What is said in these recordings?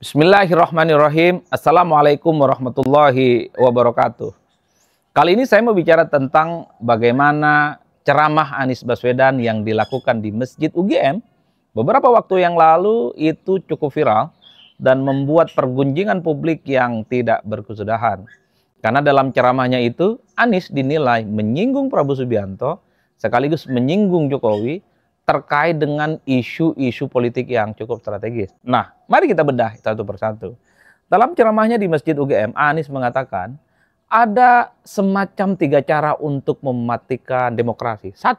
Bismillahirrahmanirrahim. Assalamualaikum warahmatullahi wabarakatuh. Kali ini saya mau bicara tentang bagaimana ceramah Anies Baswedan yang dilakukan di Masjid UGM beberapa waktu yang lalu itu cukup viral dan membuat pergunjingan publik yang tidak berkesudahan. Karena dalam ceramahnya itu Anies dinilai menyinggung Prabowo Subianto sekaligus menyinggung Jokowi terkait dengan isu-isu politik yang cukup strategis. Nah, mari kita bedah satu persatu. Dalam ceramahnya di Masjid UGM, Anies mengatakan ada semacam 3 cara untuk mematikan demokrasi. 1,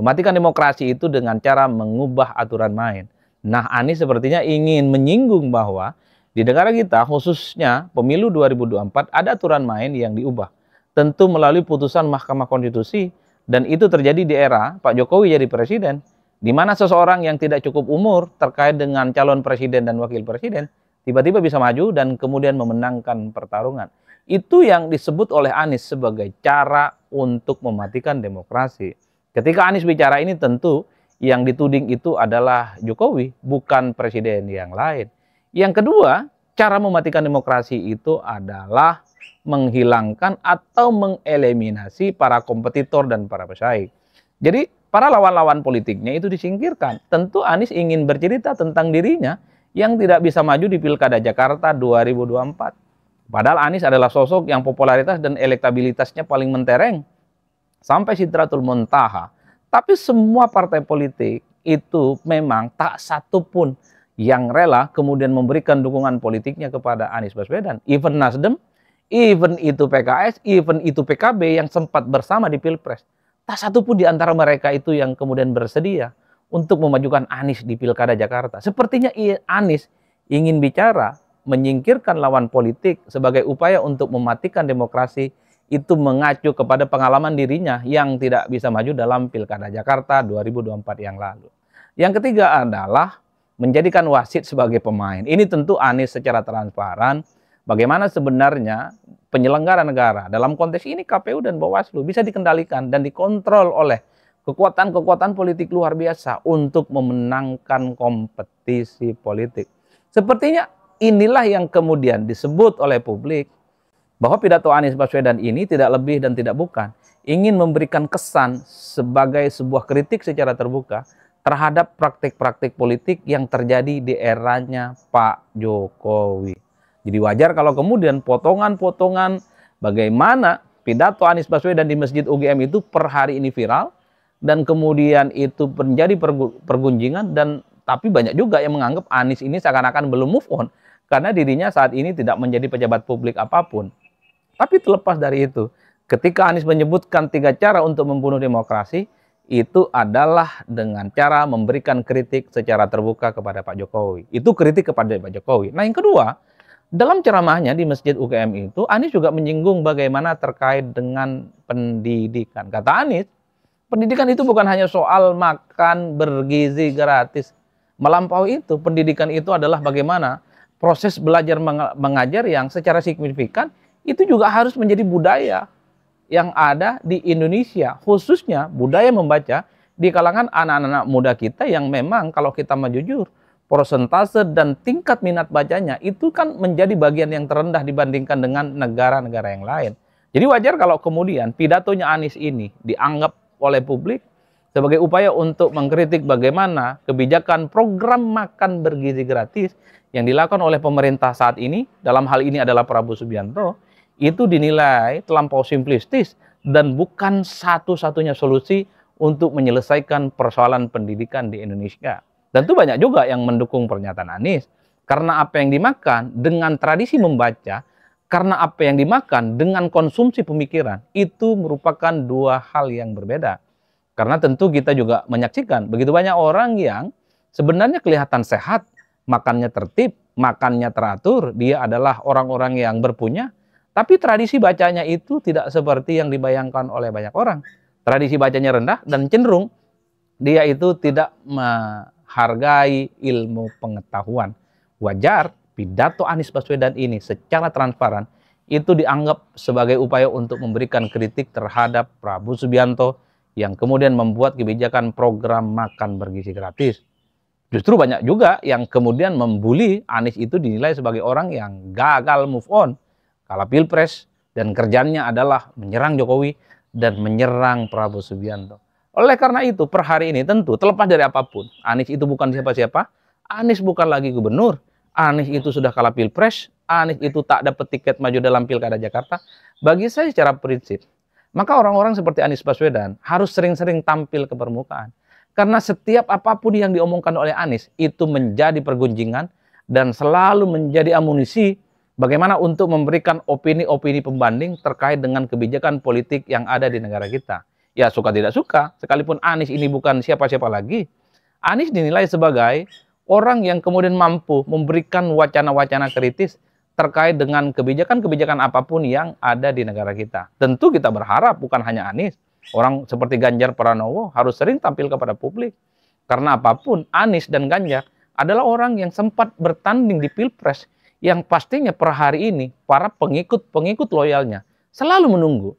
mematikan demokrasi itu dengan cara mengubah aturan main. Nah, Anies sepertinya ingin menyinggung bahwa di negara kita, khususnya pemilu 2024, ada aturan main yang diubah. Tentu melalui putusan Mahkamah Konstitusi. Dan itu terjadi di era Pak Jokowi jadi presiden, di mana seseorang yang tidak cukup umur terkait dengan calon presiden dan wakil presiden, tiba-tiba bisa maju dan kemudian memenangkan pertarungan. Itu yang disebut oleh Anies sebagai cara untuk mematikan demokrasi. Ketika Anies bicara ini tentu yang dituding itu adalah Jokowi, bukan presiden yang lain. Yang kedua, cara mematikan demokrasi itu adalah menghilangkan atau mengeliminasi para kompetitor dan para pesaing. Jadi para lawan-lawan politiknya itu disingkirkan. Tentu Anies ingin bercerita tentang dirinya yang tidak bisa maju di Pilkada Jakarta 2024. Padahal Anies adalah sosok yang popularitas dan elektabilitasnya paling mentereng sampai Sidratul Muntaha. Tapi semua partai politik itu memang tak satu pun yang rela kemudian memberikan dukungan politiknya kepada Anies Baswedan. Even Nasdem, even itu PKS, even itu PKB yang sempat bersama di Pilpres. Tak satu pun di antara mereka itu yang kemudian bersedia untuk memajukan Anies di Pilkada Jakarta. Sepertinya Anies ingin bicara menyingkirkan lawan politik sebagai upaya untuk mematikan demokrasi, itu mengacu kepada pengalaman dirinya yang tidak bisa maju dalam Pilkada Jakarta 2024 yang lalu. Yang ketiga adalah menjadikan wasit sebagai pemain. Ini tentu Anies secara transparan bagaimana sebenarnya penyelenggara negara, dalam konteks ini KPU dan Bawaslu, bisa dikendalikan dan dikontrol oleh kekuatan-kekuatan politik luar biasa untuk memenangkan kompetisi politik. Sepertinya inilah yang kemudian disebut oleh publik bahwa pidato Anies Baswedan ini tidak lebih dan tidak bukan ingin memberikan kesan sebagai sebuah kritik secara terbuka terhadap praktik-praktik politik yang terjadi di eranya Pak Jokowi. Jadi wajar kalau kemudian potongan-potongan bagaimana pidato Anies Baswedan di Masjid UGM itu per hari ini viral dan kemudian itu menjadi pergunjingan, dan tapi banyak juga yang menganggap Anies ini seakan-akan belum move on karena dirinya saat ini tidak menjadi pejabat publik apapun. Tapi terlepas dari itu, ketika Anies menyebutkan 3 cara untuk membunuh demokrasi, itu adalah dengan cara memberikan kritik secara terbuka kepada Pak Jokowi. Itu kritik kepada Pak Jokowi. Nah, yang kedua, dalam ceramahnya di Masjid UGM itu, Anies juga menyinggung bagaimana terkait dengan pendidikan. Kata Anies, pendidikan itu bukan hanya soal makan bergizi gratis. Melampaui itu, pendidikan itu adalah bagaimana proses belajar mengajar yang secara signifikan itu juga harus menjadi budaya yang ada di Indonesia. Khususnya budaya membaca di kalangan anak-anak muda kita yang memang kalau kita mau jujur, persentase dan tingkat minat bacanya itu kan menjadi bagian yang terendah dibandingkan dengan negara-negara yang lain. Jadi wajar kalau kemudian pidatonya Anies ini dianggap oleh publik sebagai upaya untuk mengkritik bagaimana kebijakan program makan bergizi gratis yang dilakukan oleh pemerintah saat ini, dalam hal ini adalah Prabowo Subianto, itu dinilai terlampau simplistis dan bukan satu-satunya solusi untuk menyelesaikan persoalan pendidikan di Indonesia. Tentu banyak juga yang mendukung pernyataan Anies. Karena apa yang dimakan dengan tradisi membaca, karena apa yang dimakan dengan konsumsi pemikiran, itu merupakan 2 hal yang berbeda. Karena tentu kita juga menyaksikan begitu banyak orang yang sebenarnya kelihatan sehat, makannya tertib, makannya teratur, dia adalah orang-orang yang berpunya, tapi tradisi bacanya itu tidak seperti yang dibayangkan oleh banyak orang. Tradisi bacanya rendah dan cenderung dia itu tidak hargai ilmu pengetahuan. Wajar pidato Anies Baswedan ini secara transparan itu dianggap sebagai upaya untuk memberikan kritik terhadap Prabowo Subianto yang kemudian membuat kebijakan program makan bergizi gratis. Justru banyak juga yang kemudian membuli Anies itu dinilai sebagai orang yang gagal move on kala Pilpres dan kerjanya adalah menyerang Jokowi dan menyerang Prabowo Subianto. Oleh karena itu, per hari ini tentu terlepas dari apapun, Anies itu bukan siapa-siapa, Anies bukan lagi gubernur, Anies itu sudah kalah Pilpres, Anies itu tak dapat tiket maju dalam Pilkada Jakarta. Bagi saya secara prinsip, maka orang-orang seperti Anies Baswedan harus sering-sering tampil ke permukaan. Karena setiap apapun yang diomongkan oleh Anies itu menjadi pergunjingan dan selalu menjadi amunisi bagaimana untuk memberikan opini-opini pembanding terkait dengan kebijakan politik yang ada di negara kita. Ya suka tidak suka, sekalipun Anies ini bukan siapa-siapa lagi, Anies dinilai sebagai orang yang kemudian mampu memberikan wacana-wacana kritis terkait dengan kebijakan-kebijakan apapun yang ada di negara kita. Tentu kita berharap bukan hanya Anies, orang seperti Ganjar Pranowo harus sering tampil kepada publik. Karena apapun, Anies dan Ganjar adalah orang yang sempat bertanding di Pilpres yang pastinya per hari ini para pengikut-pengikut loyalnya selalu menunggu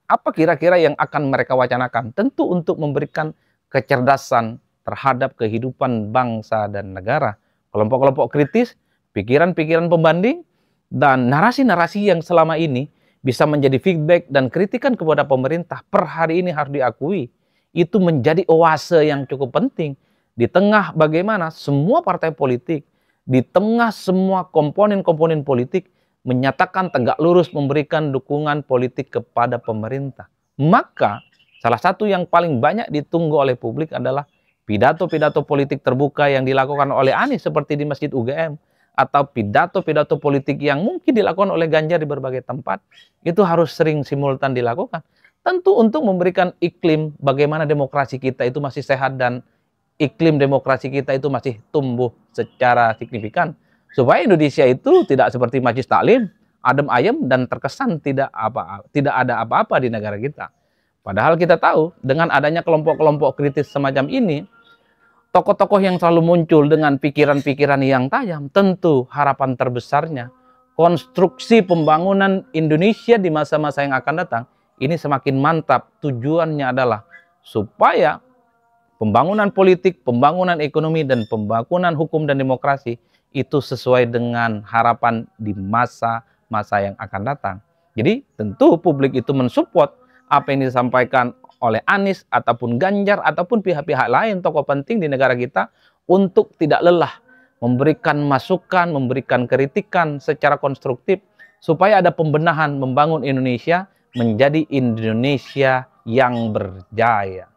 apa kira-kira yang akan mereka wacanakan. Tentu untuk memberikan kecerdasan terhadap kehidupan bangsa dan negara. Kelompok-kelompok kritis, pikiran-pikiran pembanding, dan narasi-narasi yang selama ini bisa menjadi feedback dan kritikan kepada pemerintah per hari ini harus diakui. Itu menjadi oase yang cukup penting. Di tengah bagaimana semua partai politik, di tengah semua komponen-komponen politik menyatakan tegak lurus memberikan dukungan politik kepada pemerintah. Maka salah satu yang paling banyak ditunggu oleh publik adalah pidato-pidato politik terbuka yang dilakukan oleh Anies seperti di Masjid UGM, atau pidato-pidato politik yang mungkin dilakukan oleh Ganjar di berbagai tempat, itu harus sering simultan dilakukan. Tentu untuk memberikan iklim bagaimana demokrasi kita itu masih sehat dan iklim demokrasi kita itu masih tumbuh secara signifikan. Supaya Indonesia itu tidak seperti majelis taklim, adem ayem dan terkesan tidak ada apa-apa di negara kita. Padahal kita tahu dengan adanya kelompok-kelompok kritis semacam ini, tokoh-tokoh yang selalu muncul dengan pikiran-pikiran yang tajam, tentu harapan terbesarnya konstruksi pembangunan Indonesia di masa-masa yang akan datang ini semakin mantap. Tujuannya adalah supaya pembangunan politik, pembangunan ekonomi, dan pembangunan hukum dan demokrasi itu sesuai dengan harapan di masa-masa yang akan datang. Jadi tentu publik itu mensupport apa yang disampaikan oleh Anies ataupun Ganjar ataupun pihak-pihak lain tokoh penting di negara kita untuk tidak lelah memberikan masukan, memberikan kritikan secara konstruktif supaya ada pembenahan membangun Indonesia menjadi Indonesia yang berjaya.